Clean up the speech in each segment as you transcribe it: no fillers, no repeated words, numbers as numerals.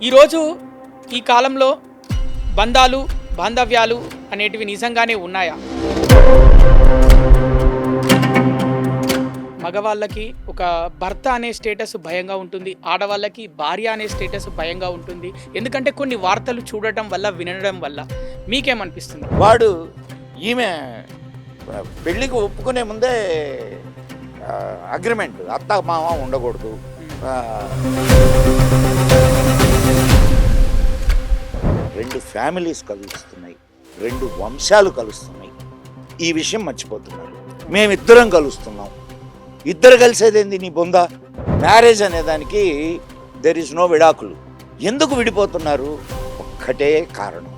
ఈరోజు ఈ కాలంలో బంధాలు బాంధవ్యాలు అనేటివి నిజంగానే ఉన్నాయా? మగవాళ్ళకి ఒక భర్త అనే స్టేటస్ భయంగా ఉంటుంది, ఆడవాళ్ళకి భార్య అనే స్టేటస్ భయంగా ఉంటుంది. ఎందుకంటే కొన్ని వార్తలు చూడటం వల్ల, వినడం వల్ల. మీకేమనిపిస్తుంది? వాడు ఈమె పెళ్ళికి ఒప్పుకునే ముందే అగ్రిమెంట్ అత్త మామ ఉండకూడదు. రెండు ఫ్యామిలీస్ కలుస్తున్నాయి, రెండు వంశాలు కలుస్తున్నాయి. ఈ విషయం మర్చిపోతున్నారు. మేమిద్దరం కలుస్తున్నాం. ఇద్దరు కలిసేదేంది నీ బొంద? మ్యారేజ్ అనేదానికి దెర్ ఇస్ నో విడాకులు. ఎందుకు విడిపోతున్నారు? ఒక్కటే కారణం,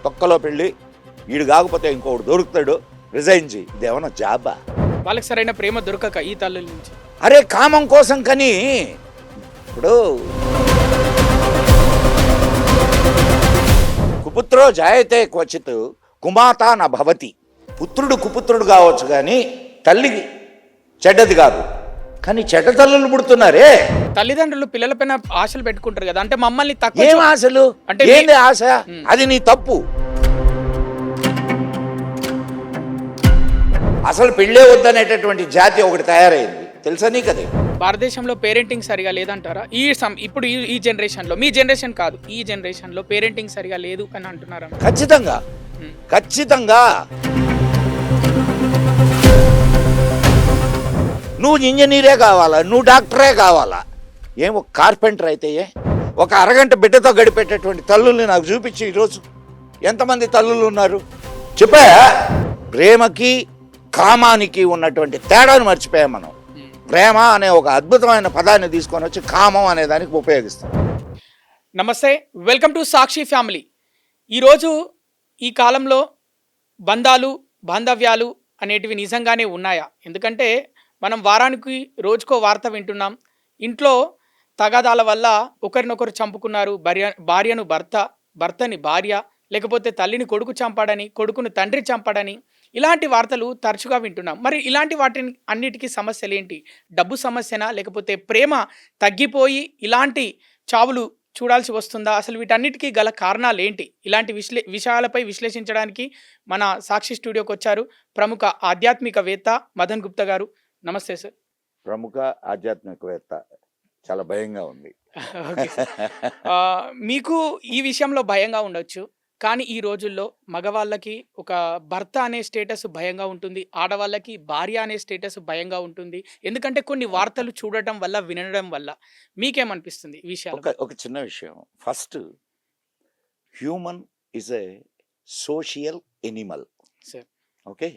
తొక్కలో పెళ్ళి, వీడు కాకపోతే ఇంకొకటి దొరుకుతాడు, రిజైన్ చేయి. ఇదేమన్నా జాబా? వాళ్ళకి సరైన ప్రేమ దొరకక ఈ తల్లుల నుంచి. అరే కామం కోసం కని ఇప్పుడు కుపుత్రో జాయతే క్వచిత్ కుమాత నా భవతి. పుత్రుడు కుపుత్రుడు కావచ్చు కానీ తల్లి చెడ్డది కాదు. కానీ చెడ్డ తల్లులు పుడుతున్నారే. తల్లిదండ్రులు పిల్లలపైన ఆశలు పెట్టుకుంటారు కదా, అంటే మమ్మల్ని ఏం తక్కువ ఆశలు? అంటే ఏంది ఆశ? అది నీ తప్పు. అసలు పెళ్ళే వద్దనేటటువంటి జాతి ఒకటి తయారైంది, తెలుసా నీకు? అది భారతదేశంలో పేరెంటింగ్ సరిగా లేదంటారా? ఇప్పుడు ఈ జనరేషన్లో, మీ జనరేషన్ కాదు, ఈ జనరేషన్లో పేరెంటింగ్ సరిగా లేదు అని అంటున్నారా? ఖచ్చితంగా ఖచ్చితంగా. నువ్వు ఇంజనీరే కావాలా, నువ్వు డాక్టరే కావాలా? ఏం ఒక కార్పెంటర్ అయితే ఒక అరగంట బిడ్డతో గడిపేటటువంటి తల్లుల్ని నాకు చూపించి ఈరోజు ఎంతమంది తల్లులు ఉన్నారు చెప్పా? ప్రేమకి కామానికి ఉన్నటువంటి తేడాను మర్చిపోయాం మనం. ప్రేమ అనే ఒక అద్భుతమైన పదాన్ని తీసుకొని వచ్చి కామం అనే దానికి ఉపయోగిస్తాం. నమస్తే, వెల్కమ్ టు సాక్షి ఫ్యామిలీ. ఈరోజు ఈ కాలంలో బంధాలు బాంధవ్యాలు అనేటివి నిజంగానే ఉన్నాయా? ఎందుకంటే మనం వారానికి రోజుకో వార్త వింటున్నాం. ఇంట్లో తగాదాల వల్ల ఒకరినొకరు చంపుకున్నారు, భార్యను భర్త, భర్తని భార్య, లేకపోతే తల్లిని కొడుకు చంపాడని, కొడుకును తండ్రి చంపాడని, ఇలాంటి వార్తలు తరచుగా వింటున్నాం. మరి ఇలాంటి వాటిని అన్నిటికీ సమస్యలు ఏంటి? డబ్బు సమస్యనా, లేకపోతే ప్రేమ తగ్గిపోయి ఇలాంటి చావులు చూడాల్సి వస్తుందా? అసలు వీటన్నిటికీ గల కారణాలు ఏంటి? ఇలాంటి విషయాలపై విశ్లేషించడానికి మన సాక్షి స్టూడియోకి వచ్చారు ప్రముఖ ఆధ్యాత్మికవేత్త మదన్ గుప్తా గారు. నమస్తే సార్. ప్రముఖ ఆధ్యాత్మికవేత్త, చాలా భయంగా ఉంది. మీకు ఈ విషయంలో భయంగా ఉండొచ్చు, కానీ ఈ రోజుల్లో మగవాళ్ళకి ఒక భర్త అనే స్టేటస్ భయంగా ఉంటుంది, ఆడవాళ్ళకి భార్య అనే స్టేటస్ భయంగా ఉంటుంది. ఎందుకంటే కొన్ని వార్తలు చూడటం వల్ల, వినడం వల్ల. మీకేమనిపిస్తుంది ఈ విషయాలు? ఒక చిన్న విషయం. First, human is a social Animal. Sir, okay,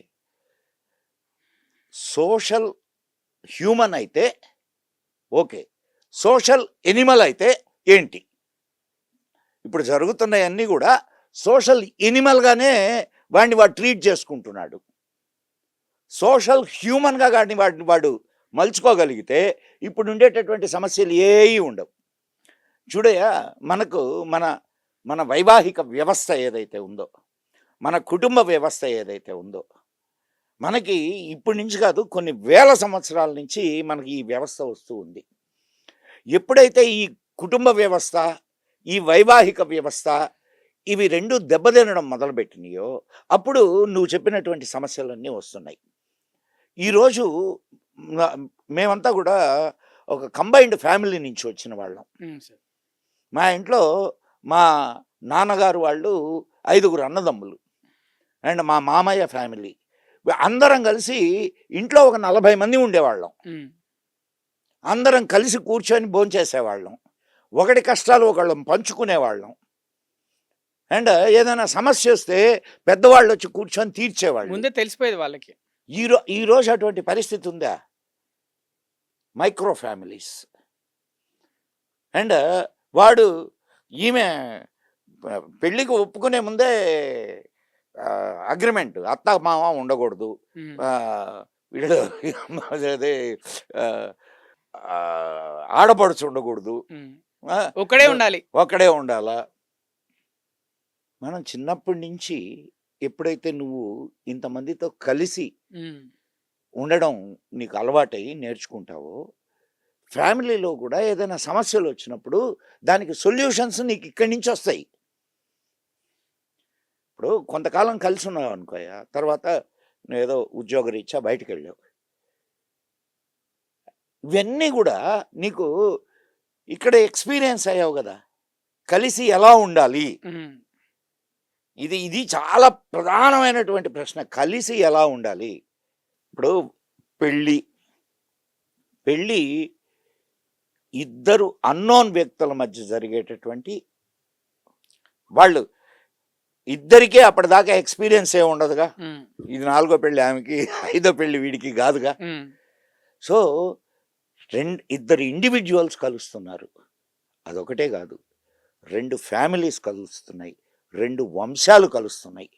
social human అయితే ఓకే, సోషల్ ఎనిమల్ అయితే ఏంటి? ఇప్పుడు జరుగుతున్నాయన్నీ కూడా సోషల్ ఎనిమల్గానే వాడిని వాడు ట్రీట్ చేసుకుంటున్నాడు. సోషల్ హ్యూమన్గా వాడు మలుచుకోగలిగితే ఇప్పుడు ఉండేటటువంటి సమస్యలు ఏవి ఉండవు. చూడయ్యా, మనకు మన మన వైవాహిక వ్యవస్థ ఏదైతే ఉందో, మన కుటుంబ వ్యవస్థ ఏదైతే ఉందో, మనకి ఇప్పటి నుంచి కాదు, కొన్ని వేల సంవత్సరాల నుంచి మనకి ఈ వ్యవస్థ వస్తూ ఉంది. ఎప్పుడైతే ఈ కుటుంబ వ్యవస్థ, ఈ వైవాహిక వ్యవస్థ, ఇవి రెండు దెబ్బతినడం మొదలుపెట్టినాయో అప్పుడు నువ్వు చెప్పినటువంటి సమస్యలన్నీ వస్తున్నాయి. ఈరోజు మేమంతా కూడా ఒక కంబైన్డ్ ఫ్యామిలీ నుంచి వచ్చిన వాళ్ళం. మా ఇంట్లో మా నాన్నగారు వాళ్ళు 5 అన్నదమ్ములు అండ్ మా మామయ్య ఫ్యామిలీ, అందరం కలిసి ఇంట్లో ఒక 40 మంది ఉండేవాళ్ళం. అందరం కలిసి కూర్చొని భోంచేసేవాళ్ళం. ఒకటి కష్టాలు ఒకళ్ళం పంచుకునేవాళ్ళం. అండ్ ఏదైనా సమస్య వస్తే పెద్దవాళ్ళు వచ్చి కూర్చొని తీర్చేవాళ్ళు. ముందే తెలిసిపోయేది వాళ్ళకి. ఈరోజు అటువంటి పరిస్థితి ఉందా? Micro families. అండ్ వాడు ఈమె పెళ్ళికి ఒప్పుకునే ముందే అగ్రిమెంట్ అత్త మామ ఉండకూడదు, వీడు అదే ఆడపడుచు ఉండకూడదు, ఒక్కడే ఉండాలా. మనం చిన్నప్పటి నుంచి ఎప్పుడైతే నువ్వు ఇంతమందితో కలిసి ఉండడం నీకు అలవాటై నేర్చుకుంటావో, ఫ్యామిలీలో కూడా ఏదైనా సమస్యలు వచ్చినప్పుడు దానికి సొల్యూషన్స్ నీకు ఇక్కడి నుంచి వస్తాయి. ఇప్పుడు కొంతకాలం కలిసి ఉన్నావు అనుకోయా, తర్వాత నువ్వు ఏదో ఉద్యోగరీత్యా బయటికి వెళ్ళావు, ఇవన్నీ కూడా నీకు ఇక్కడ ఎక్స్పీరియన్స్ అయ్యావు కదా, కలిసి ఎలా ఉండాలి. ఉమ్, ఇది చాలా ప్రధానమైనటువంటి ప్రశ్న, కలిసి ఎలా ఉండాలి. ఇప్పుడు పెళ్ళి ఇద్దరు అన్నోన్ వ్యక్తుల మధ్య జరిగేటటువంటి, వాళ్ళు ఇద్దరికే అప్పటిదాకా ఎక్స్పీరియన్స్ ఏ ఉండదుగా. ఉమ్, ఇది 4వ పెళ్ళి ఆమెకి, 5వ పెళ్ళి వీడికి కాదుగా. ఉమ్, సో ఇద్దరు ఇండివిజువల్స్ కలుస్తున్నారు, అదొకటే కాదు, 2 ఫ్యామిలీస్ కలుస్తున్నాయి, 2 వంశాలు కలుస్తున్నాయి.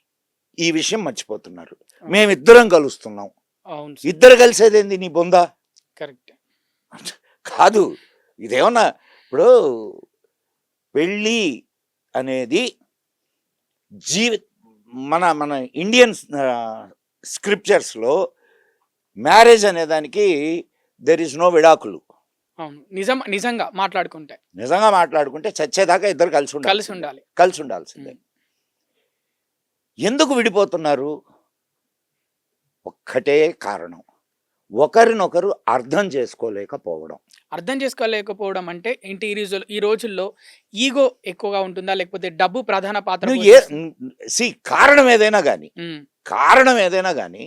ఈ విషయం మర్చిపోతున్నారు. మేమిద్దరం కలుస్తున్నాం, అవును ఇద్దరు కలిసేదేంది నీ బొందా? కరెక్ట్. కాదు, ఇదేమన్నా ఇప్పుడు పెళ్ళి అనేది మన మన ఇండియన్ స్క్రిప్చర్స్లో మ్యారేజ్ అనే దానికి దెర్ ఇస్ నో విడాకులు. అవును, నిజంగా మాట్లాడుకుంటే చచ్చేదాకా ఇద్దరు కలిసి ఉండాల్సిందే. ఎందుకు విడిపోతున్నారు? ఒక్కటే కారణం, ఒకరినొకరు అర్థం చేసుకోలేకపోవడం. అంటే ఏంటి, ఈ రోజుల్లో ఈగో ఎక్కువగా ఉంటుందా, లేకపోతే డబ్బు ప్రధాన పాత్ర? కారణం ఏదైనా కానీ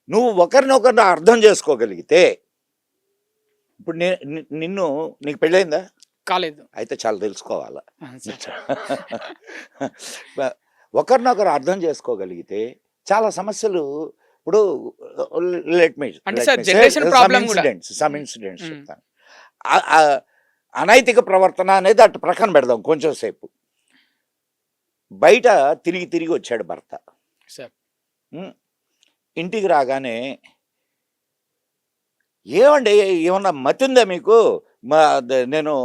నువ్వు ఒకరినొకరిని అర్థం చేసుకోగలిగితే, ఇప్పుడు నీకు పెళ్ళైందా? కాలేదు. అయితే చాలా తెలుసుకోవాలా. ఒకరినొకరు అర్థం చేసుకోగలిగితే చాలా సమస్యలు, ఇప్పుడు సమ్ ఇన్సిడెంట్స్ చెప్తాను. అనైతిక ప్రవర్తన అనేది అటు ప్రక్కన పెడదాం కొంచెం సేపు. బయట తిరిగి వచ్చాడు భర్త, ఇంటికి రాగానే, ఏమండి ఏమన్నా మతి ఉందా మీకు, నేను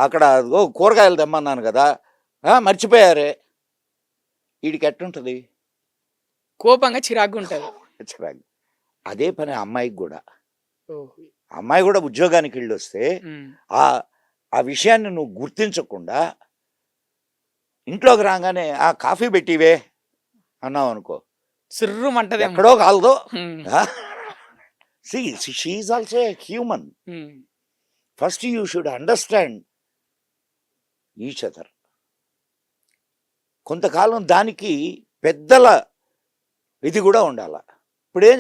అక్కడ కూరగాయలు తెమ్మన్నాను కదా, మర్చిపోయారే. వీడికి ఎట్టుంటుంది? కోపంగా చిరాకు ఉంటుంది. చిరాకు. అదే పని అమ్మాయికి కూడా. అమ్మాయి కూడా ఉద్యోగానికి వెళ్ళి వస్తే ఆ విషయాన్ని నువ్వు గుర్తించకుండా ఇంట్లోకి రాగానే ఆ కాఫీ పెట్టివే అన్నావు అనుకో, సిర్రుమంటది, ఎక్కడో కాలదో. She is also a human. First you should understand each other. కొంతకాలం దానికి పెద్దల ఇది కూడా ఉండాల.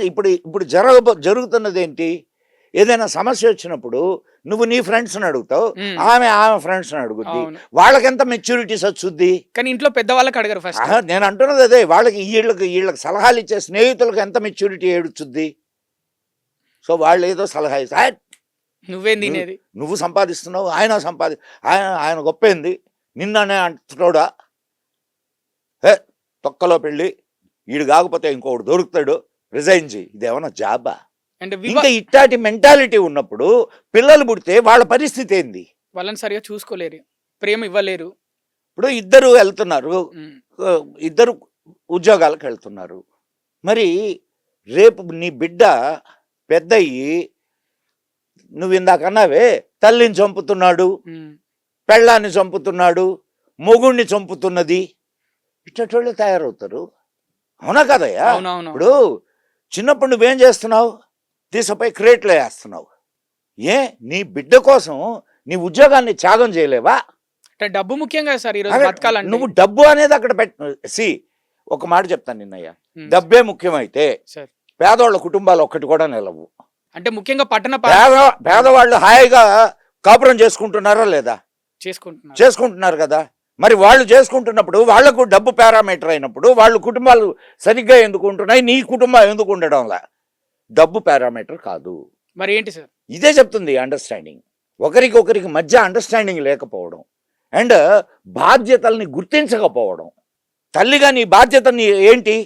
ఇప్పుడు జరుగుతున్నది ఏంటి, ఏదైనా సమస్య వచ్చినప్పుడు నువ్వు నీ ఫ్రెండ్స్ని అడుగుతావు, ఆమె ఫ్రెండ్స్ని అడుగుద్ది. వాళ్ళకి ఎంత మెచ్యూరిటీ వచ్చుద్ది, కానీ ఇంట్లో పెద్దవాళ్ళకి అడగరు ఫస్ట్. నేను అంటున్నది అదే, వాళ్ళకి వీళ్ళకి సలహాలు ఇచ్చే స్నేహితులకు ఎంత మెచ్యూరిటీ ఏడుచుద్ది. సో వాళ్ళు ఏదో సలహా ఇస్తే, నువ్వేం తినేది, నువ్వు సంపాదిస్తున్నావు, ఆయన గొప్పేంది, నిన్ననే అంటున్నాడా, తొక్కలో పెళ్ళి, వీడు కాకపోతే ఇంకొకటి దొరుకుతాడు, రిజైన్ చేయి. ఇదేమన్నా జాబా? ఇంకా ఇట్లాంటి మెంటాలిటీ ఉన్నప్పుడు పిల్లలు పుడితే వాళ్ళ పరిస్థితి ఏంది? వాళ్ళని సరిగా చూసుకోలేరు, ప్రేమ ఇవ్వలేరు. ఇప్పుడు ఇద్దరు వెళ్తున్నారు, ఇద్దరు ఉద్యోగాలకు వెళ్తున్నారు. మరి రేపు నీ బిడ్డ పెద్దయ్యి, నువ్వు ఇందాక అన్నావే, తల్లిని చంపుతున్నాడు, పెళ్ళాన్ని చంపుతున్నాడు, మొగుణ్ణి చంపుతున్నది, ఇట్టోళ్ళు తయారవుతారు. అవునా కదయ్యా? ఇప్పుడు చిన్నప్పుడు నువ్వేం చేస్తున్నావు, తీసపోయి క్రేట్లో వేస్తున్నావు. నీ బిడ్డ కోసం నీ ఉద్యోగాన్ని త్యాగం చేయలేవా? డబ్బు ముఖ్యం కదా సార్ ఈరోజు బతకాలంటే. నువ్వు డబ్బు అనేది అక్కడ ఒక మాట చెప్తాను నిన్నయ్య, డబ్బే ముఖ్యమైతే పేదవాళ్ళ కుటుంబాలు ఒక్కటి కూడా నిలవు. అంటే ముఖ్యంగా పేదవాళ్ళు హాయిగా కాపురం చేసుకుంటున్నారా లేదా? చేసుకుంటున్నారు కదా. మరి వాళ్ళు చేసుకుంటున్నప్పుడు వాళ్లకు డబ్బు పారామీటర్ అయినప్పుడు వాళ్ళ కుటుంబాలు సరిగ్గా ఎందుకు ఉంటున్నాయి, నీ కుటుంబం ఎందుకు ఉండడంలా? డబ్బు పారామీటర్ కాదు. మరి ఏంటి సార్? ఇదే చెప్తుంది అండర్స్టాండింగ్. ఒకరికి మధ్య అండర్స్టాండింగ్ లేకపోవడం అండ్ బాధ్యతల్ని గుర్తించకపోవడం. తల్లిగా నీ బాధ్యతని ఏంటి,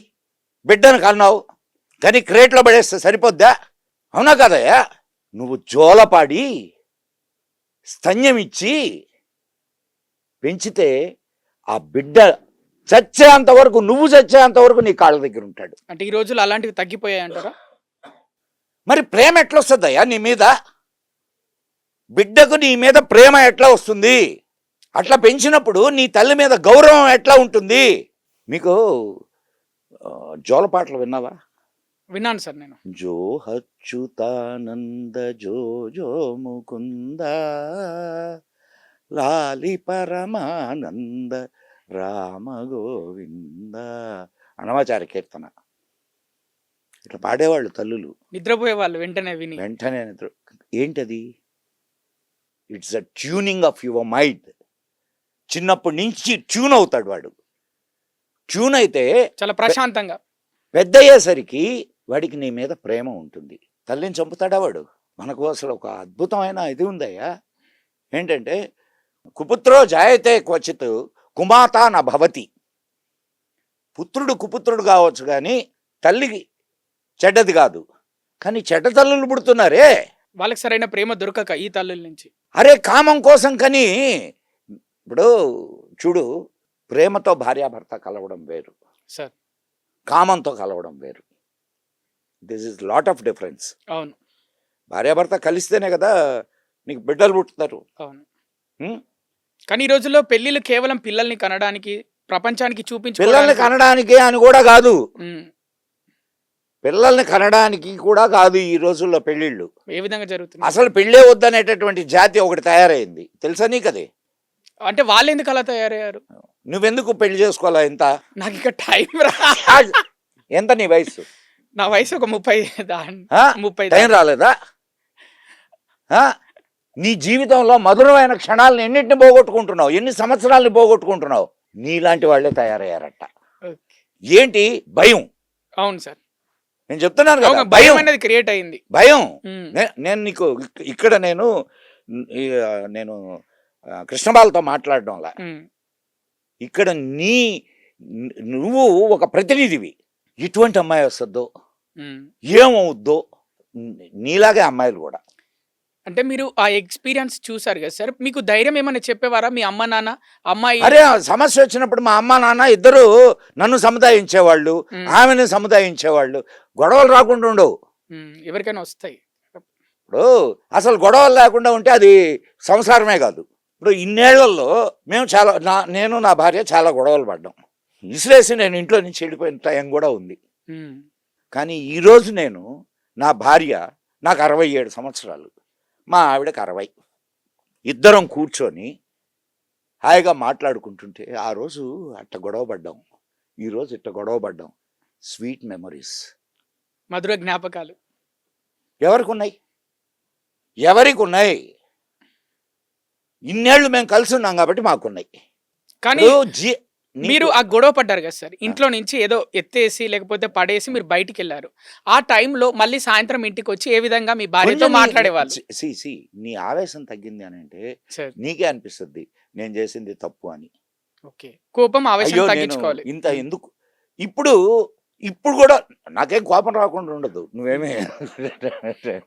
బిడ్డను కన్నావు కానీ క్రేట్లో పడేస్తే సరిపోద్దా? అవునా కదయ్యా? నువ్వు జోలపాడి స్తన్యం ఇచ్చి పెంచితే ఆ బిడ్డ చచ్చేంత వరకు, నువ్వు చచ్చేంత వరకు నీ కాళ్ళ దగ్గర ఉంటాడు. అంటే ఈ రోజులు అలాంటివి తగ్గిపోయాయి అంటారా? మరి ప్రేమ ఎట్లొస్తుందయ్యా నీ మీద? బిడ్డకు నీ మీద ప్రేమ ఎట్లా వస్తుంది? అట్లా పెంచినప్పుడు నీ తల్లి మీద గౌరవం ఎట్లా ఉంటుంది? మీకు జోలపాటలు విన్నావా? విన్నాను సార్ నేను. జో అచ్యుతానంద జో జో ముకుంద లాలి పరమానంద రామ గోవింద అన్నమాచార్య కీర్తన. ఇట్లా పాడేవాళ్ళు తల్లులు. నిద్రపోయే వాళ్ళు వెంటనే విని. వెంటనే ఏంటది? It's a tuning of your mind. చిన్నప్పటి నుంచి ట్యూన్ అవుతాడు వాడు. ట్యూన్ అయితే చాలా ప్రశాంతంగా. పెద్ద అయ్యేసరికి వాడికి నీ మీద ప్రేమ ఉంటుంది. తల్లిని చంపుతాడా వాడు? మనకు అసలు ఒక అద్భుతమైన ఇది ఉందయ్యా. ఏంటంటే కుపుత్రో జాయతే క్వచిత్ కుమాత న భవతి. పుత్రుడు కుపుత్రుడు కావచ్చు కానీ తల్లికి చెడ్డది కాదు. కానీ చెడ్డ తల్లులు పుడుతున్నారే. వాళ్ళకి సరైన ప్రేమ దొరకక ఈ తల్లుల నుంచి. అరే కామం కోసం కని. ఇప్పుడు చూడు, ప్రేమతో భార్యాభర్త కలవడం వేరు, సార్ కామంతో కలవడం వేరు. This is lot of difference. అవును. భార్యాభర్త కలిస్తేనే కదా నీకు బిడ్డలు పుట్టుతారు. అవును. కానీ ఈ రోజుల్లో పెళ్లిళ్ళు కేవలం పిల్లల్ని కనడానికి, ప్రపంచానికి పిల్లల్ని చూపించుకోవడానికి. కనడానికి అని కూడా కాదు. పిల్లల్ని కనడానికి కూడా కాదు ఈ రోజుల్లో పెళ్ళిళ్ళు. ఏ విధంగా జరుగుతుంది? అసలు పెళ్ళే వద్దనేటటువంటి జాతి ఒకటి తయారైంది, తెలుసా నీకది? అంటే వాళ్ళు ఎందుకు అలా తయారయ్యారు? నువ్వెందుకు పెళ్లి చేసుకోవాలా? ఎంత నాకు ఇక టైం ఎంత నీ వయసు? నా వయసు ఒక 30 30 టైం రాలేదా? నీ జీవితంలో మధురమైన క్షణాలను ఎన్నింటిని పోగొట్టుకుంటున్నావు, ఎన్ని సంవత్సరాలని పోగొట్టుకుంటున్నావు. నీలాంటి వాళ్ళే తయారయ్యారట. ఏంటి? భయం. అవును సార్, నేను చెప్తున్నాను కదా, భయం అనేది క్రియేట్ అయింది. భయం. నేను నీకు ఇక్కడ నేను కృష్ణబాలతో మాట్లాడడంలా, ఇక్కడ నువ్వు ఒక ప్రతినిధివి. ఎటువంటి అమ్మాయి వస్తుందో, ఏమవుద్దో, నీలాగే అమ్మాయిలు కూడా. అంటే మీరు ఆ ఎక్స్పీరియన్స్ చూసారు కదా సార్, మీకు ధైర్యం ఏమైనా చెప్పేవారా మీ అమ్మ నాన్న? అమ్మాయి అరే సమస్య వచ్చినప్పుడు మా అమ్మ నాన్న ఇద్దరు నన్ను సముదాయించేవాళ్ళు, ఆమెను సముదాయించేవాళ్ళు. గొడవలు రాకుండా ఉండవు. ఎవరికైనా వస్తాయి. ఇప్పుడు అసలు గొడవలు లేకుండా ఉంటే అది సంసారమే కాదు. ఇప్పుడు ఇన్నేళ్లలో మేము నేను నా భార్య చాలా గొడవలు పడ్డాం. విసిరేసి నేను ఇంట్లో నుంచి వెళ్ళిపోయిన టైం కూడా ఉంది. కానీ ఈరోజు నా భార్య, నాకు 67 సంవత్సరాలు, మా ఆవిడకి 60. ఇద్దరం కూర్చొని హాయిగా మాట్లాడుకుంటుంటే ఆ రోజు అట్ట గొడవ పడ్డాం, ఈరోజు ఇట్ట గొడవ పడ్డాం. స్వీట్ మెమరీస్, మధుర జ్ఞాపకాలు. ఎవరికి ఉన్నాయి? ఇన్నేళ్ళు మేము కలిసి ఉన్నాం కాబట్టి మాకున్నాయి. కానీ మీరు ఆ గొడవ పడ్డారు కదా సార్, ఇంట్లో నుంచి ఏదో ఎత్తేసి లేకపోతే పడేసి మీరు బయటికి వెళ్ళారు. ఆ టైంలో మళ్ళీ సాయంత్రం ఇంటికి వచ్చి ఏ విధంగా మీ భార్యతో మాట్లాడేవాళ్ళు? నీ ఆవేశం తగ్గింది అని అంటే నీకే అనిపిస్తుంది నేను చేసింది తప్పు అని. ఓకే, కోపం ఆవేశం తగ్గించుకోవాలి. ఇంత ఎందుకు? ఇప్పుడు కూడా నాకేం కోపం రాకుండా ఉండదు. నువ్వేమీ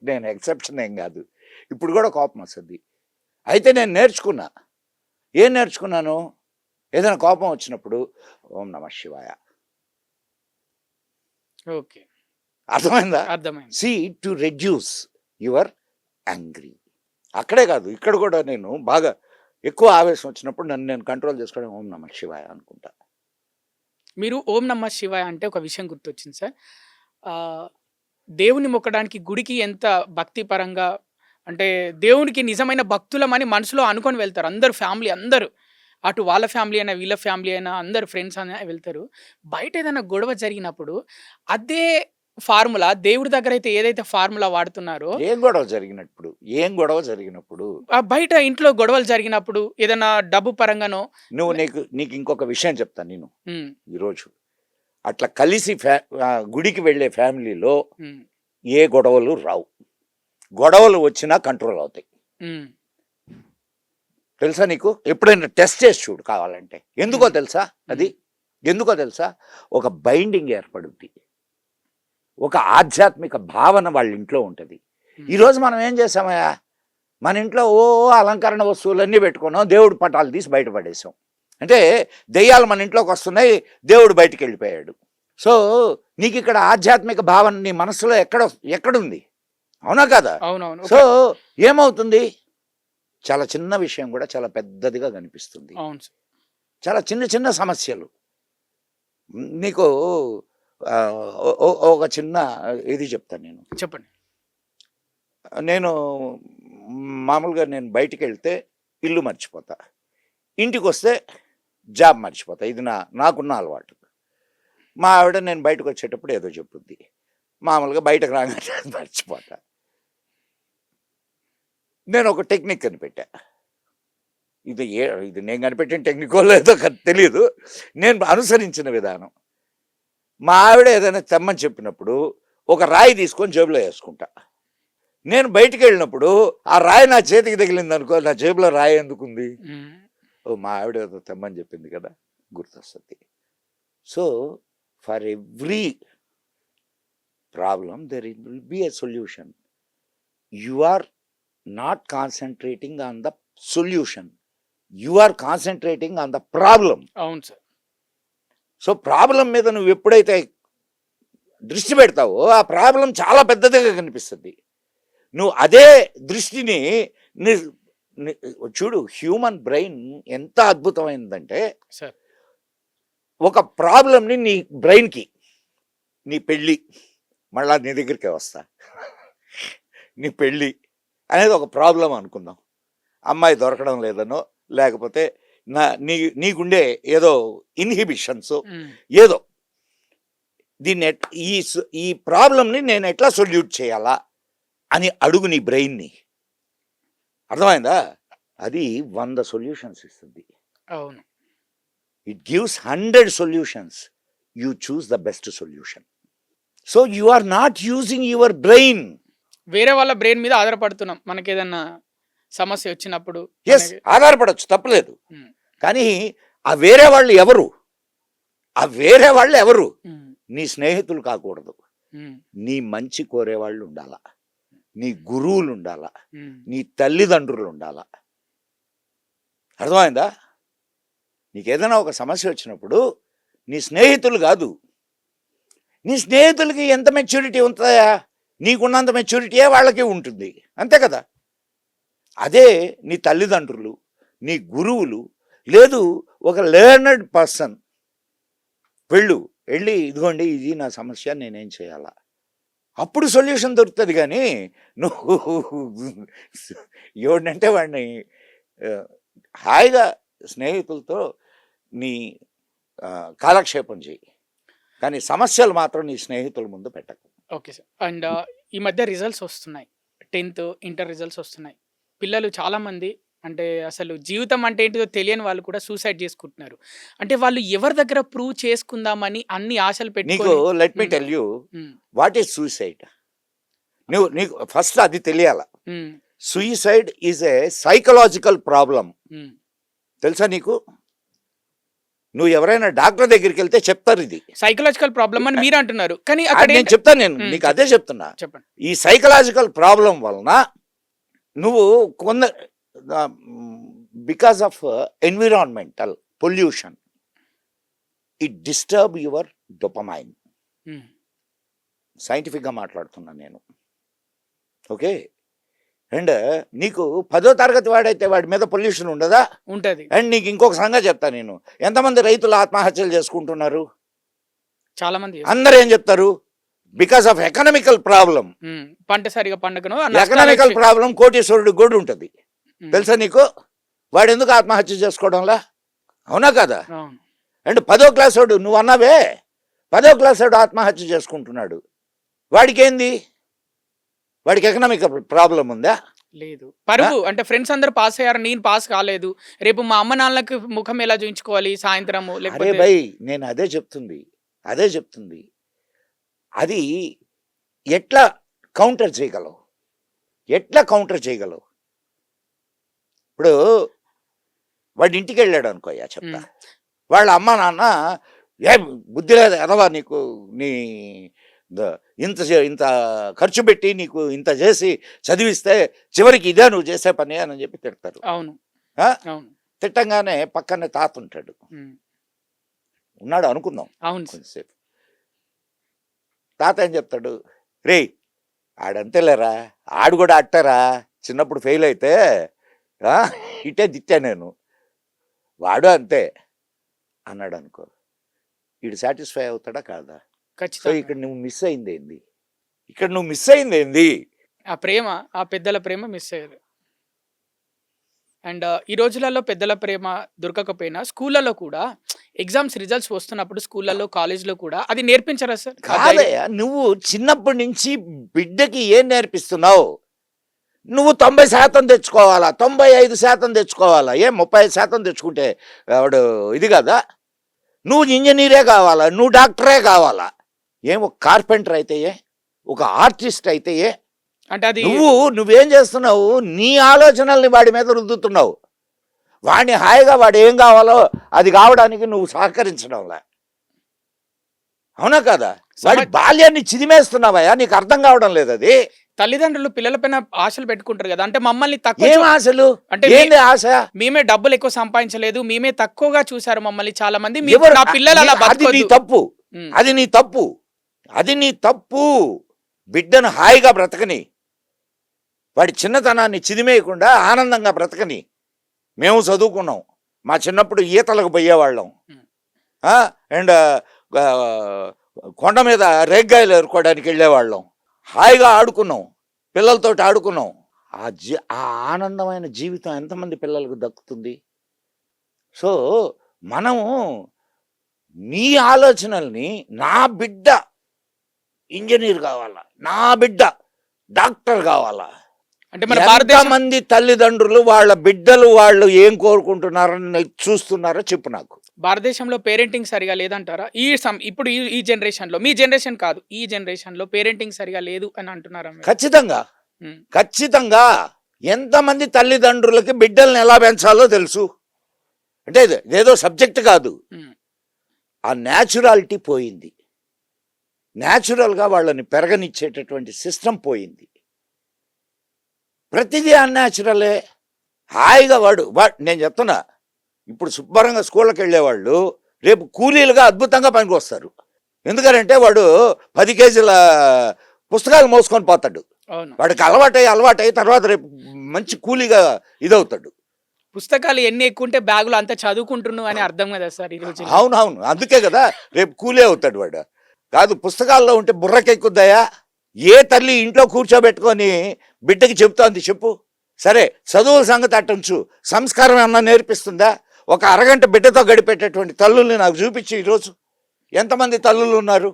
నేను ఎక్సెప్షన్ ఏం కాదు. ఇప్పుడు కూడా కోపం వస్తుంది. అయితే నేను ఏం నేర్చుకున్నాను? ఏదైనా కోపం వచ్చినప్పుడు ఓం నమ శివాయ. ఓకే, అర్థమైందా? అర్థమైంది. See to reduce your angry. అక్కడే కాదు, ఇక్కడ కూడా నేను బాగా ఎక్కువ ఆవేశం వచ్చినప్పుడు నేను కంట్రోల్ చేసుకోవడం ఓం నమ శివాయ అనుకుంటా. మీరు ఓం నమ శివాయ అంటే ఒక విషయం గుర్తొచ్చింది సార్. దేవుని మొక్కడానికి గుడికి ఎంత భక్తి పరంగా, అంటే దేవునికి నిజమైన భక్తులమని మనసులో అనుకొని వెళ్తారు అందరు ఫ్యామిలీ, అందరూ, అటు వాళ్ళ ఫ్యామిలీ అయినా వీళ్ళ ఫ్యామిలీ అయినా అందరు ఫ్రెండ్స్ అయినా వెళ్తారు. బయట ఏదైనా గొడవ జరిగినప్పుడు అదే ఫార్ములా దేవుడి దగ్గర అయితే ఏదైతే ఫార్ములా వాడుతున్నారో, ఏం గొడవ జరిగినప్పుడు బయట ఇంట్లో గొడవలు జరిగినప్పుడు ఏదైనా డబ్బు పరంగానో నీకు ఇంకొక విషయం చెప్తాను. నేను ఈరోజు అట్లా కలిసి గుడికి వెళ్ళే ఫ్యామిలీలో ఏ గొడవలు రావు. గొడవలు వచ్చినా కంట్రోల్ అవుతాయి. తెలుసా నీకు? ఎప్పుడైనా టెస్ట్ చేసి చూడు కావాలంటే. ఎందుకో తెలుసా? ఒక బైండింగ్ ఏర్పడుద్ది, ఒక ఆధ్యాత్మిక భావన వాళ్ళ ఇంట్లో ఉంటుంది. ఈరోజు మనం ఏం చేసామయ్యా, మన ఇంట్లో అలంకరణ వస్తువులన్నీ పెట్టుకున్నాం, దేవుడి పటాలు తీసి బయటపడేసాం. అంటే దెయ్యాలు మన ఇంట్లోకి వస్తున్నాయి, దేవుడు బయటికి వెళ్ళిపోయాడు. సో నీకు ఇక్కడ ఆధ్యాత్మిక భావన నీ మనసులో ఎక్కడుంది? అవునా కదా? అవునవును. సో ఏమవుతుంది? చాలా చిన్న విషయం కూడా చాలా పెద్దదిగా కనిపిస్తుంది. అవును సార్. చాలా చిన్న చిన్న సమస్యలు. నీకు ఒక చిన్న ఇది చెప్తాను నేను. చెప్పండి. నేను మామూలుగా నేను బయటికెళ్తే ఇల్లు మర్చిపోతా. ఇంటికొస్తే జాబ్ మర్చిపోతా. ఇది నాకున్న అలవాటు. మా ఆవిడ నేను బయటకు వచ్చేటప్పుడు ఏదో చెప్పుద్ది. మామూలుగా బయటకు రాగానే మర్చిపోతా. నేను ఒక టెక్నిక్ కనిపెట్టా. ఇది నేను కనిపెట్టిన టెక్నికో లేదో తెలియదు. నేను అనుసరించిన విధానం. మా ఆవిడ ఏదైనా తెమ్మని చెప్పినప్పుడు ఒక రాయి తీసుకొని జేబులో వేసుకుంటా. నేను బయటికి వెళ్ళినప్పుడు ఆ రాయి నా చేతికి తగిలింది అనుకో, నా జేబులో రాయి ఎందుకుంది? ఓ మా ఆవిడ ఏదో తెమ్మని చెప్పింది కదా, గుర్తొస్తుంది. So for every problem there will be a solution. You are not concentrating on the solution, you are concentrating on the problem. అవును సార్. సో ప్రాబ్లం మీద నువ్వు ఎప్పుడైతే దృష్టి పెడతావో ఆ ప్రాబ్లం చాలా పెద్దదిగా కనిపిస్తుంది. నువ్వు అదే దృష్టిని చూడు, హ్యూమన్ బ్రెయిన్ ఎంత అద్భుతమైందంటే, సార్ ఒక ప్రాబ్లంని నీ బ్రెయిన్కి, నీ పెళ్ళి, మళ్ళా నీ దగ్గరికే వస్తా, నీ పెళ్ళి అనేది ఒక ప్రాబ్లం అనుకుందాం. అమ్మాయి దొరకడం లేదనో, లేకపోతే నీకుండే ఏదో ఇన్హిబిషన్స్, ఏదో దీన్ని ఈ ప్రాబ్లంని నేను ఎట్లా సొల్యూట్ చేయాలా అని అడుగు నీ బ్రెయిన్ని. అర్థమైందా? అది 100 సొల్యూషన్స్ ఇస్తుంది. అవును. It gives 100 solutions. You choose the best solution. So you are not using your brain. వేరే వాళ్ళ బ్రెయిన్ మీద ఆధారపడుతున్నాం మనకి ఏదన్నా సమస్య వచ్చినప్పుడు. ఎస్, ఆధారపడచ్చు, తప్పలేదు. కానీ ఆ వేరే వాళ్ళు ఎవరు? ఆ వేరే వాళ్ళు ఎవరు? నీ స్నేహితులు కాకూడదు. నీ మంచి కోరేవాళ్ళు ఉండాలా, నీ గురువులు ఉండాలా, నీ తల్లిదండ్రులు ఉండాలా. అర్థమైందా? నీకేదైనా ఒక సమస్య వచ్చినప్పుడు నీ స్నేహితులు కాదు. నీ స్నేహితులకి ఎంత మెచ్యూరిటీ ఉంటుందా? నీకున్నంత మెచ్యూరిటీయే వాళ్ళకి ఉంటుంది, అంతే కదా. అదే నీ తల్లిదండ్రులు, నీ గురువులు, లేదు ఒక లెర్నడ్ పర్సన్ వెళ్ళి ఇదిగోండి ఇది నా సమస్య, నేనేం చేయాలా, అప్పుడు సొల్యూషన్ దొరుకుతుంది. కానీ నువ్వు ఎవడంటే వాడిని హాయిగా స్నేహితులతో నీ కాలక్షేపం చేయి, కానీ సమస్యలు మాత్రం నీ స్నేహితుల ముందు పెట్టకు. Okay sir. అండ్ ఈ మధ్య రిజల్ట్స్ వస్తున్నాయి, 10th ఇంటర్ రిజల్ట్స్ వస్తున్నాయి. పిల్లలు చాలామంది అంటే అసలు జీవితం అంటే ఏంటిదో తెలియని వాళ్ళు కూడా సూసైడ్ చేసుకుంటున్నారు. అంటే వాళ్ళు ఎవరి దగ్గర ప్రూవ్ చేసుకుందామని అన్ని ఆశలు నీకు పెట్టుకొని. Let me tell you what is suicide. నీకు ఫస్ట్ అది తెలియాల. Suicide is a psychological problem. తెలుసా నీకు? నువ్వు ఎవరైనా డాక్టర్ దగ్గరికి వెళ్తే చెప్తారు ఇది సైకలాజికల్ ప్రాబ్లమ్ అని మీరు అంటున్నారు, కానీ అది అక్కడ నేను చెప్తాను. నేను నీకు అదే చెప్తున్నా. చెప్పండి. ఈ సైకలాజికల్ ప్రాబ్లం వలన నువ్వు because of environmental pollution it disturb your dopamine. సైంటిఫిక్గా మాట్లాడుతున్నాను నేను. ఓకే. అండ్ నీకు 10వ తరగతి వాడైతే వాడి మీద పొల్యూషన్ ఉండదా? ఉంటది. అండ్ నీకు ఇంకొక సంగతి చెప్తాను నేను. ఎంతమంది రైతులు ఆత్మహత్యలు చేసుకుంటున్నారు? చాలా మంది. అందరు ఏం చెప్తారు? Because of economical problem. పంట సరిగా పండగను ఎకనామికల్ ప్రాబ్లం కోటీశ్వరుడు కూడా ఉంటుంది, తెలుసా నీకు? వాడు ఎందుకు ఆత్మహత్య చేసుకోవడంలా? అవునా కదా? అండ్ 10వ క్లాస్ వాడు, నువ్వు అన్నావే 10వ క్లాస్ వాడు ఆత్మహత్య చేసుకుంటున్నాడు. వాడికి ఏంది? వాడికి ఎకనామిక్ ప్రాబ్లం ఉందా? లేదు. పరుగు అంటే ఫ్రెండ్స్ అందరు పాస్ అయ్యారు, నేను పాస్ కాలేదు, రేపు మా అమ్మ నాన్నలకు ముఖం ఎలా చూయించుకోవాలి సాయంత్రము? అరే భయ్, నేను అదే చెప్తుంది. అది ఎట్లా కౌంటర్ చేయగలవు? ఇప్పుడు వాడి ఇంటికి వెళ్ళాడు అనుకోయ్యా, చెప్తా. వాళ్ళ అమ్మ నాన్న, ఏ బుద్ధి లేదు ఎదవా నీకు, నీ ఇంత ఖర్చు పెట్టి నీకు ఇంత చేసి చదివిస్తే చివరికి ఇదే నువ్వు చేసే పని అని చెప్పి తిడతారు. అవును. తిట్టంగానే పక్కనే తాత ఉంటాడు, ఉన్నాడు అనుకుందాం. అవును. కొంచెంసేపు తాత ఏం చెప్తాడు? రే ఆడంతేలేరా, ఆడు కూడా అట్టారా, చిన్నప్పుడు ఫెయిల్ అయితే ఆ, ఇటే తిట్టా నేను, వాడు అంతే అన్నాడు అనుకో, వీడు సాటిస్ఫై అవుతాడా కాదా? సో ఖచ్చితంగా. ఇక్కడ నువ్వు మిస్ అయింది ఏంది? ఇక్కడ నువ్వు మిస్ అయింది ఏంది? ఆ ప్రేమ, ఆ పెద్దల ప్రేమ మిస్ అయ్యారు. అండ్ ఈ రోజులలో పెద్దల ప్రేమ దొరకకపోయినా స్కూళ్ళలో కూడా ఎగ్జామ్స్ రిజల్ట్స్ వస్తున్నప్పుడు స్కూళ్ళలో, కాలేజ్‌లో కూడా అది నేర్పించరా సార్? ఆ ధైర్యం. కాదయ్యా, నువ్వు చిన్నప్పటి నుంచి బిడ్డకి ఏం నేర్పిస్తున్నావు? నువ్వు 90% తెచ్చుకోవాలా, 95% తెచ్చుకోవాలా? ఏం 35% తెచ్చుకుంటే వాడు ఇది కదా? నువ్వు ఇంజనీరే కావాలా, నువ్వు డాక్టరే కావాలా? ఏం ఒక కార్పెంటర్ అయితే ఏ, ఒక ఆర్టిస్ట్ అయితే ఏ? అంటే అది నువ్వేం చేస్తున్నావు? నీ ఆలోచనల్ని వాడి మీద రుద్దుతున్నావు. వాడిని హాయిగా వాడు ఏం కావాలో అది కావడానికి నువ్వు సహకరించడంలా, అవునా కదా? వాడి బాల్యాన్ని చిదిమేస్తున్నావయ్యా, నీకు అర్థం కావడం లేదు అది. తల్లిదండ్రులు పిల్లలపైన ఆశలు పెట్టుకుంటారు కదా, అంటే మమ్మల్ని తక్కువ ఏం ఆశలు? అంటే ఏంది ఆశ? మేమే డబ్బులు ఎక్కువ సంపాదించలేదు, మేమే తక్కువగా చూసారు మమ్మల్ని చాలా మంది, ఎవరు? నా పిల్లలు అలా అది నీ బతకొద్దు. తప్పు, ఉమ్. అది నీ తప్పు, అది నీ తప్పు. బిడ్డను హాయిగా బ్రతకని, వాడి చిన్నతనాన్ని చిదిమేయకుండా ఆనందంగా బ్రతకని. మేము చదువుకున్నాం, మా చిన్నప్పుడు ఈతలకు పోయేవాళ్ళం, అండ్ కొండ మీద రేగ్గాయలు ఏరుకోవడానికి వెళ్ళేవాళ్ళం, హాయిగా ఆడుకున్నాం, పిల్లలతోటి ఆడుకున్నాం. ఆ ఆనందమైన జీవితం ఎంతమంది పిల్లలకు దక్కుతుంది? సో మనము నీ ఆలోచనల్ని, నా బిడ్డ ఇంజనీర్ కావాలా, నా బిడ్డ డాక్టర్ కావాలా, అంటే మన భారతదేశం ఎంతమంది తల్లిదండ్రులు వాళ్ళ బిడ్డలు వాళ్ళు ఏం కోరుకుంటున్నారని చూస్తున్నారో చెప్పు నాకు. భారతదేశంలో పేరెంటింగ్ సరిగా లేదంటారా? ఇప్పుడు ఈ జనరేషన్ లో, మీ జనరేషన్ కాదు, ఈ జనరేషన్ లో పేరెంటింగ్ సరిగా లేదు అని అంటున్నారా మీరు? ఖచ్చితంగా, ఉమ్. ఖచ్చితంగా. ఎంతమంది తల్లిదండ్రులకి బిడ్డల్ని ఎలా పెంచాలో తెలుసు? అంటే ఇదేదో సబ్జెక్ట్ కాదు, ఉమ్. ఆ న్యాచురాలిటీ పోయింది. న్యాచురల్గా వాళ్ళని పెరగనిచ్చేటటువంటి సిస్టమ్ పోయింది. ప్రతిదీ అన్యాచురలే. హాయిగా వాడు నేను చెప్తున్నా, ఇప్పుడు శుభ్రంగా స్కూళ్ళకి వెళ్ళేవాళ్ళు రేపు కూలీలుగా అద్భుతంగా పనికి వస్తారు. ఎందుకంటే వాడు 10 కేజీల పుస్తకాలు మోసుకొని పోతాడు. అవును. వాడికి అలవాటై తర్వాత రేపు మంచి కూలీగా ఇదవుతాడు. పుస్తకాలు ఎన్ని ఎక్కువ ఉంటే బ్యాగులు అంత చదువుకుంటున్నావు అని అర్థం కదా సార్ ఈ రోజు. అవునవును, అందుకే కదా రేపు కూలీ అవుతాడు వాడు. కాదు, పుస్తకాల్లో ఉంటే బుర్రకెక్కుద్దాయా? ఏ తల్లి ఇంట్లో కూర్చోబెట్టుకొని బిడ్డకి చెబుతోంది చెప్పు? సరే, చదువుల సంగతి అట్టుంచు, సంస్కారం ఏమన్నా నేర్పిస్తుందా? ఒక అరగంట బిడ్డతో గడిపేటటువంటి తల్లుల్ని నాకు చూపించి ఈరోజు ఎంతమంది తల్లులు ఉన్నారు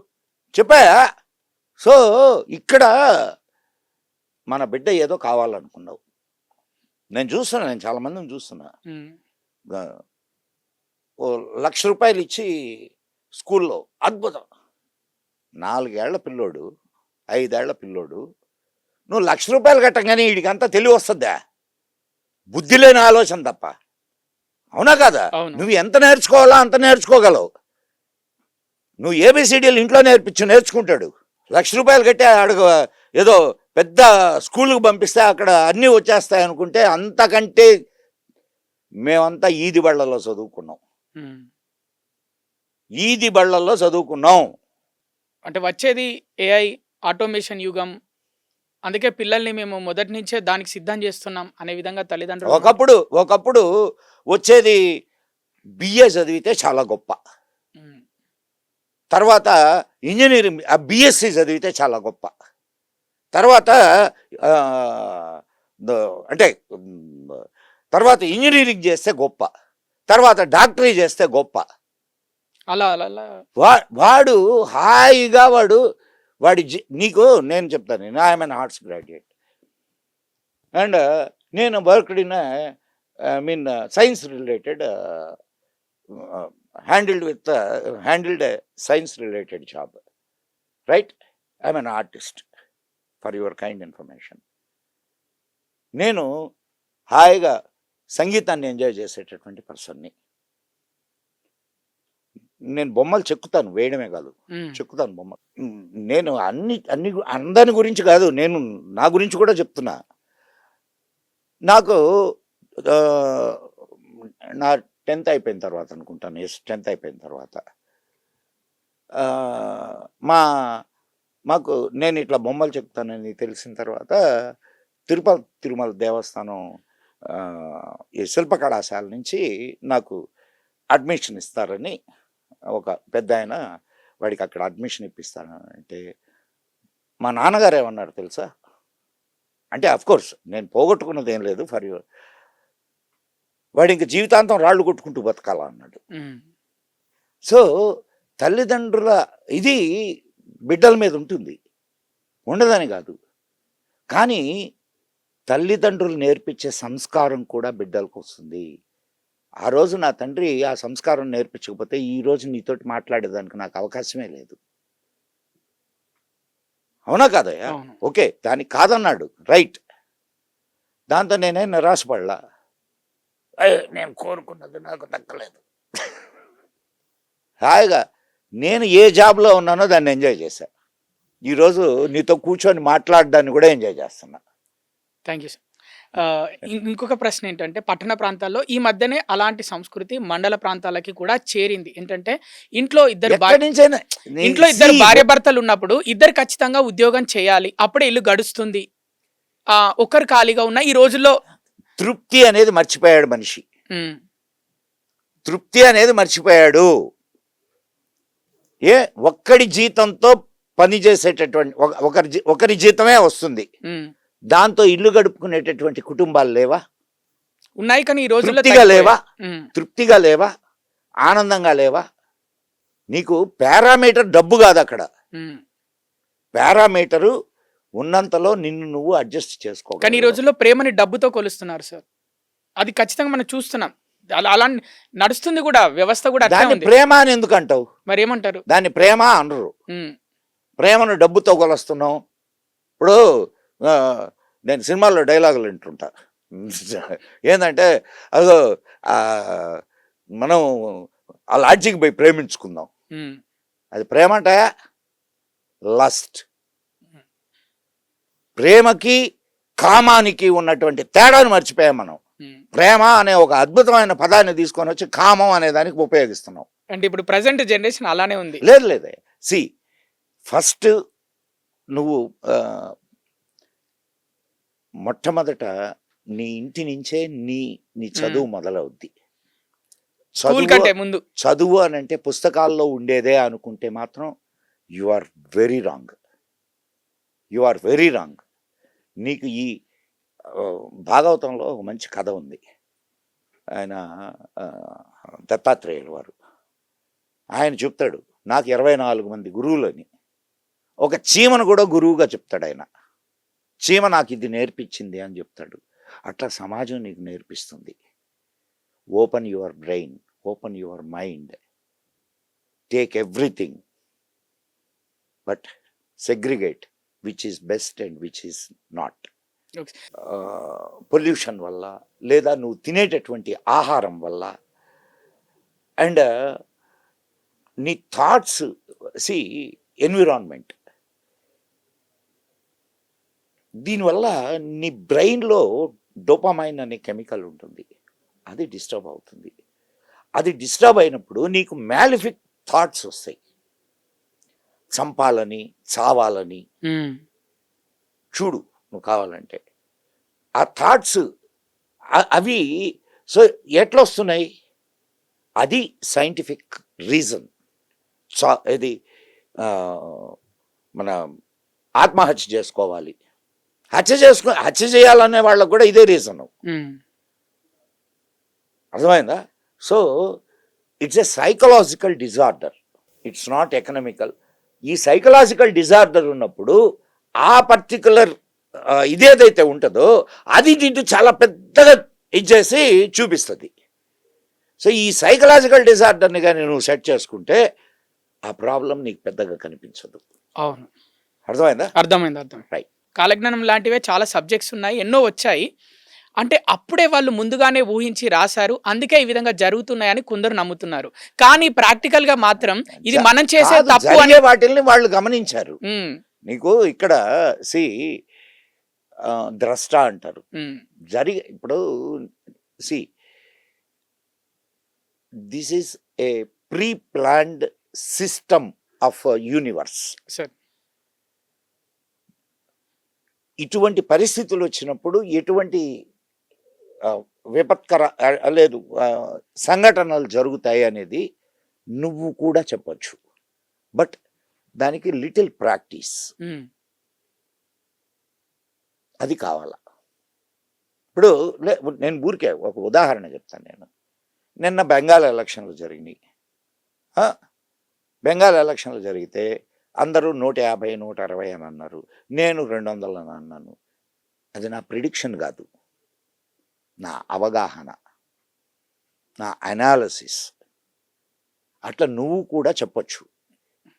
చెప్పాయా? సో ఇక్కడ మన బిడ్డ ఏదో కావాలనుకున్నావు. నేను చూస్తున్నా, నేను చాలా మందిని చూస్తున్నా. ఉమ్. ఓ ₹1,00,000 ఇచ్చి స్కూల్లో అద్భుతం, 4 ఏళ్ల పిల్లోడు, 5 ఏళ్ల పిల్లోడు, నువ్వు ₹1,00,000 కట్టంగానే వీడికి అంతా తెలివి వస్తుందా? బుద్ధి లేని ఆలోచన తప్ప, అవునా కదా? అవును. నువ్వు ఎంత నేర్చుకోవాలో అంత నేర్చుకోగలవు. నువ్వు ఏబిసిడీలు ఇంట్లో నేర్చుకుంటాడు. ₹1,00,000 కట్టి అడుగు ఏదో పెద్ద స్కూల్కి పంపిస్తే అక్కడ అన్నీ వచ్చేస్తాయి అనుకుంటే, అంతకంటే మేమంతా ఈది బళ్ళలో చదువుకున్నాం, ఉమ్. ఈది బళ్ళల్లో చదువుకున్నాం. అంటే వచ్చేది ఏఐ, ఆటోమేషన్ యుగం, అందుకే పిల్లల్ని మేము మొదటి నుంచే దానికి సిద్ధం చేస్తున్నాం అనే విధంగా తల్లిదండ్రులు ఒకప్పుడు వచ్చేది బిఏ చదివితే చాలా గొప్ప, ఉమ్. తర్వాత ఇంజనీరింగ్ బిఎస్సి చదివితే చాలా గొప్ప, తర్వాత అంటే తర్వాత ఇంజనీరింగ్ చేస్తే గొప్ప, తర్వాత డాక్టరీ చేస్తే గొప్ప. అలా అలా అలా వాడు హాయిగా నీకు నేను చెప్తాను, నేను I'm an arts graduate and నేను worked in science related, handled science related job, right? I'm an artist, for your kind information. నేను హాయిగా సంగీతాన్ని ఎంజాయ్ చేసేటటువంటి పర్సన్ని. నేను బొమ్మలు చెక్కుతాను, వేయడమే కాదు, చెక్కుతాను బొమ్మలు. నేను అందరి గురించి కాదు, నేను నా గురించి కూడా చెప్తున్నా. నాకు నా 10th అయిపోయిన తర్వాత అనుకుంటాను, 10th అయిపోయిన తర్వాత మాకు నేను ఇట్లా బొమ్మలు చెప్తానని తెలిసిన తర్వాత తిరుమల దేవస్థానం ఈ శిల్ప కళాశాల నుంచి నాకు అడ్మిషన్ ఇస్తారని ఒక పెద్ద ఆయన వాడికి అక్కడ అడ్మిషన్ ఇప్పిస్తాను అంటే మా నాన్నగారు ఏమన్నారు తెలుసా? అంటే కోర్స్ నేను పోగొట్టుకున్నది ఏం లేదు ఫర్ యూ, వాడు ఇంక జీవితాంతం రాళ్ళు కొట్టుకుంటూ బతకాల అన్నాడు. సో తల్లిదండ్రుల ఇది బిడ్డల మీద ఉంటుంది, ఉండదని కాదు, కానీ తల్లిదండ్రులు నేర్పించే సంస్కారం కూడా బిడ్డలకు వస్తుంది. ఆ రోజు నా తండ్రి ఆ సంస్కారం నేర్పించకపోతే ఈ రోజు నీతోటి మాట్లాడేదానికి నాకు అవకాశమే లేదు. అవునా కాదయ్యా? ఓకే, దానికి కాదన్నాడు, రైట్. దాంతో నేనేం నిరాశపడలా. నేను కోరుకున్నది నాకు దక్కలేదు. హాయిగా నేను ఏ జాబ్లో ఉన్నానో దాన్ని ఎంజాయ్ చేశా. ఈరోజు నీతో కూర్చొని మాట్లాడడాన్ని కూడా ఎంజాయ్ చేస్తున్నా. Thank you sir. ఇంకొక ప్రశ్న ఏంటంటే, పట్టణ ప్రాంతాల్లో ఈ మధ్యనే అలాంటి సంస్కృతి మండల ప్రాంతాలకి కూడా చేరింది. ఏంటంటే ఇంట్లో ఇద్దరు భార్య భర్తలు ఉన్నప్పుడు ఇద్దరు ఖచ్చితంగా ఉద్యోగం చేయాలి, అప్పుడే ఇల్లు గడుస్తుంది. ఒక్కరు ఖాళీగా ఉన్న ఈ రోజుల్లో తృప్తి అనేది మర్చిపోయాడు మనిషి. తృప్తి అనేది మర్చిపోయాడు. ఒక్కడి జీతంతో పని చేసేటటువంటి ఒకరి జీతమే వస్తుంది, దాంతో ఇల్లు గడుపుకునేటటువంటి కుటుంబాలు లేవా? ఉన్నాయి, కానీ ఈ రోజుల్లో తృప్తిగా లేవా? ఆనందంగా లేవా? నీకు పారామీటర్ డబ్బు కాదు అక్కడ. పారామీటరు ఉన్నంతలో నిన్ను నువ్వు అడ్జస్ట్ చేసుకో. కానీ ఈ రోజుల్లో ప్రేమని డబ్బుతో కొలుస్తున్నారు సార్. అది ఖచ్చితంగా మనం చూస్తున్నాం. అలా నడుస్తుంది కూడా, వ్యవస్థ కూడా. దాన్ని ప్రేమ అని ఎందుకు అంటావు? మరి ఏమంటారు? దాన్ని ప్రేమ అనరు. ప్రేమను డబ్బుతో కొలుస్తున్నావు. ఇప్పుడు నేను సినిమాల్లో డైలాగులు వింటుంటా. ఏంటంటే అదో మనం ఆ లాడ్జికి పోయి ప్రేమించుకుందాం, అది ప్రేమ అంటాయా? లస్ట్. ప్రేమకి కామానికి ఉన్నటువంటి తేడాను మర్చిపోయాం మనం. ప్రేమ అనే ఒక అద్భుతమైన పదాన్ని తీసుకొని వచ్చి కామం అనే దానికి ఉపయోగిస్తున్నాం. అంటే ఇప్పుడు ప్రజెంట్ జనరేషన్ అలానే ఉంది. లేదు సి, ఫస్ట్ నువ్వు మొట్టమొదట నీ ఇంటి నుంచే నీ చదువు మొదలవుద్ది. చదువు అని అంటే పుస్తకాల్లో ఉండేదే అనుకుంటే మాత్రం యు ఆర్ వెరీ రాంగ్. నీకు ఈ భాగవతంలో ఒక మంచి కథ ఉంది. ఆయన దత్తాత్రేయుల వారు, ఆయన చెప్తాడు నాకు 24 మంది గురువులని. ఒక చీమను కూడా గురువుగా చెప్తాడు ఆయన. చీమ నాకు ఇది నేర్పించింది అని చెప్తాడు. అట్లా సమాజం నీకు నేర్పిస్తుంది. Open your brain, open your mind, take everything, but segregate which is best and which is not. Pollution వల్ల, లేదా నువ్వు తినేటటువంటి ఆహారం వల్ల, అండ్ నీ థాట్స్, సి ఎన్విరాన్మెంట్, దీనివల్ల నీ బ్రెయిన్లో డోపామైన్ అనే కెమికల్ ఉంటుంది, అది డిస్టర్బ్ అవుతుంది. అది డిస్టర్బ్ అయినప్పుడు నీకు మ్యాలిఫిక్ థాట్స్ వస్తాయి. చంపాలని, చావాలని. చూడు నువ్వు కావాలంటే ఆ థాట్స్ అవి సో ఎట్లా వస్తున్నాయి? అది సైంటిఫిక్ రీజన్. ఇది మన ఆత్మహత్య చేసుకోవాలి, హత్య చేయాలనే వాళ్ళకు కూడా ఇదే రీజను. అర్థమైందా? So it's a psychological disorder, it's not economical. ఈ సైకలాజికల్ డిజార్డర్ ఉన్నప్పుడు ఆ పర్టికులర్ ఇదేదైతే ఉంటుందో అది దీంట్లో చాలా పెద్దగా ఇచ్చేసి చూపిస్తుంది. సో ఈ సైకలాజికల్ డిజార్డర్ని కానీ నువ్వు సెట్ చేసుకుంటే ఆ ప్రాబ్లం నీకు పెద్దగా కనిపించదు. అవును, అర్థమైందా? అర్థమైంది. రైట్. కాలజ్ఞానం లాంటివే చాలా సబ్జెక్ట్స్ ఉన్నాయి, ఎన్నో వచ్చాయి. అంటే అప్పుడే వాళ్ళు ముందుగానే ఊహించి రాశారు, అందుకే ఈ విధంగా జరుగుతున్నాయని కొందరు నమ్ముతున్నారు. కానీ ప్రాక్టికల్ గా మాత్రం ఇది మనం చేసే తప్పు అనే వాటిల్ని వాళ్ళు గమనించారు. నీకు ఇక్కడ ద్రష్ట అంటారు. ఇప్పుడు this is a pre planned system of universe. ఇటువంటి పరిస్థితులు వచ్చినప్పుడు ఎటువంటి విపత్కర లేదు సంఘటనలు జరుగుతాయి అనేది నువ్వు కూడా చెప్పొచ్చు. బట్ దానికి లిటిల్ ప్రాక్టీస్ ఉమ్, అది కావాలా. ఇప్పుడు నేను ఊరికే ఒక ఉదాహరణ చెప్తాను. నేను నిన్న బెంగాల్ ఎలక్షన్లు జరిగినాయి. బెంగాల్ ఎలక్షన్లు జరిగితే అందరూ 150, 160 అని అన్నారు. నేను 200 అని అన్నాను. అది నా ప్రిడిక్షన్ కాదు, నా అవగాహన, నా అనాలిసిస్. అట్లా నువ్వు కూడా చెప్పొచ్చు.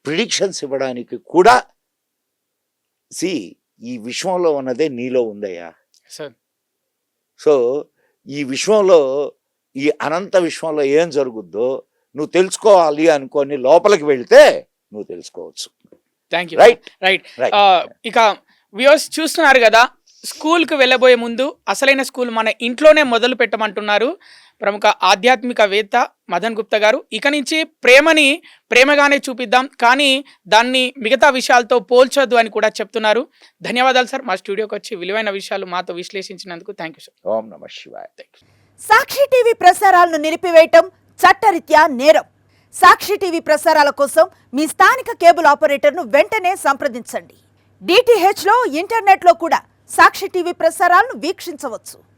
ప్రిడిక్షన్స్ ఇవ్వడానికి కూడా ఈ విశ్వంలో ఉన్నదే నీలో ఉందయ్యా. సార్ సో ఈ విశ్వంలో, ఈ అనంత విశ్వంలో ఏం జరుగుద్దో నువ్వు తెలుసుకోవాలి అనుకొని లోపలికి వెళ్తే నువ్వు తెలుసుకోవచ్చు. Thank you. Right right. Right. ఇక వ్యూవర్స్ చూస్తున్నారు కదా, స్కూల్కి వెళ్ళబోయే ముందు అసలైన స్కూల్ మన ఇంట్లోనే మొదలు పెట్టమంటున్నారు ప్రముఖ ఆధ్యాత్మికవేత్త మదన్ గుప్తా గారు. ఇక నుంచి ప్రేమని ప్రేమగానే చూపిద్దాం, కానీ దాన్ని మిగతా విషయాలతో పోల్చొద్దు అని కూడా చెప్తున్నారు. ధన్యవాదాలు సార్, మా స్టూడియోకి వచ్చి విలువైన విషయాలు మాతో విశ్లేషించినందుకు. Thank you sir. ఓం నమః శివాయ. సాక్షి టీవీ ప్రసారాలను నిలిపివేయటం చట్టరీత్యా నేరం. సాక్షి టీవీ ప్రసారాల కోసం మీ స్థానిక కేబుల్ ఆపరేటర్ను వెంటనే సంప్రదించండి. DTH లో, ఇంటర్నెట్లో కూడా సాక్షి టీవీ ప్రసారాలను వీక్షించవచ్చు.